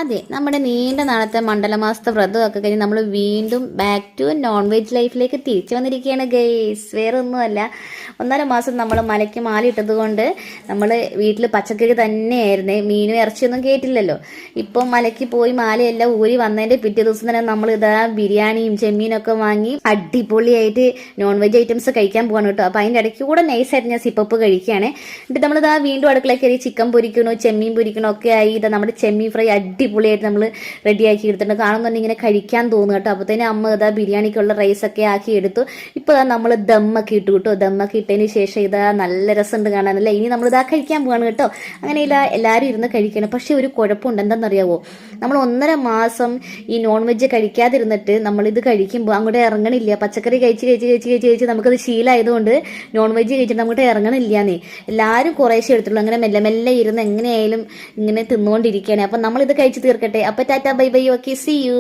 അതെ, നമ്മുടെ നീണ്ട നാളത്തെ മണ്ഡലമാസത്തെ വ്രതമൊക്കെ കഴിഞ്ഞ് നമ്മൾ വീണ്ടും ബാക്ക് ടു നോൺ വെജ് ലൈഫിലേക്ക് തിരിച്ചു വന്നിരിക്കുകയാണ് ഗെയ്സ്. വേറെ ഒന്നുമല്ല, 1.5 മാസം നമ്മൾ മലയ്ക്ക് മാലയിട്ടത് കൊണ്ട് നമ്മൾ വീട്ടിൽ പച്ചക്കറി തന്നെയായിരുന്നേ, മീനും ഇറച്ചിയൊന്നും കേട്ടില്ലല്ലോ. ഇപ്പം മലയ്ക്ക് പോയി മാലയെല്ലാം ഊരി വന്നതിൻ്റെ പിറ്റേ ദിവസം തന്നെ നമ്മൾ ഇതാ ബിരിയാണിയും ചെമ്മീനൊക്കെ വാങ്ങി അടിപൊളിയായിട്ട് നോൺ വെജ് ഐറ്റംസ് കഴിക്കാൻ പോവാണ് കേട്ടോ. അപ്പം അതിൻ്റെ ഇടയ്ക്ക് കൂടെ നൈസായിട്ട് ഞാൻ സിപ്പപ്പ് കഴിക്കുകയാണ്. എന്നിട്ട് നമ്മളിതാ വീണ്ടും അടുക്കളയിൽ കയറി ചിക്കൻ പൊരിക്കണോ ചെമ്മീൻ പൊരിക്കണോ ഒക്കെ ആയി. ഇതാ നമ്മുടെ ചെമ്മീൻ ഫ്രൈ അടിപൊളിയായിട്ട് നമ്മൾ റെഡിയാക്കി എടുത്തിട്ടുണ്ട്. കാണുന്നുണ്ടെങ്കിൽ ഇങ്ങനെ കഴിക്കാൻ തോന്നും കേട്ടോ. അപ്പോഴത്തേനും അമ്മ ഇതാ ബിരിയാണിക്കുള്ള റൈസൊക്കെ ആക്കി എടുത്തു. ഇപ്പോൾ നമ്മൾ ദമ്മൊക്കെ ഇട്ടു കേട്ടോ. ദമ്മൊക്കെ ഇട്ടതിന് ശേഷം ഇതാ നല്ല രസമുണ്ട് കാണാനല്ലേ. ഇനി നമ്മൾ ഇതാ കഴിക്കാൻ പോവാണ് കേട്ടോ. അങ്ങനെയില്ല, എല്ലാവരും ഇരുന്ന് കഴിക്കണം. പക്ഷെ ഒരു കുഴപ്പമുണ്ട്, എന്താണെന്നറിയാവോ? നമ്മൾ 1.5 മാസം ഈ നോൺ വെജ് കഴിക്കാതിരുന്നിട്ട് നമ്മളിത് കഴിക്കുമ്പോൾ അങ്ങോട്ട് ഇറങ്ങണില്ല. പച്ചക്കറി കഴിച്ച് നമുക്കത് ശീലമായതുകൊണ്ട് നോൺ വെജ് കഴിച്ചിട്ട് അങ്ങോട്ട് ഇറങ്ങണില്ലാന്നേ. എല്ലാവരും കുറേശ്ശെ എടുത്തുള്ളൂ. അങ്ങനെ മെല്ലെ മെല്ലെ ഇരുന്ന് എങ്ങനെയായാലും ഇങ്ങനെ തിന്നുകൊണ്ടിരിക്കുകയാണ്. അപ്പം നമ്മളിത് കഴിച്ച് തീർക്കട്ടെ. അപ്പം tata bye bye, okay, see U.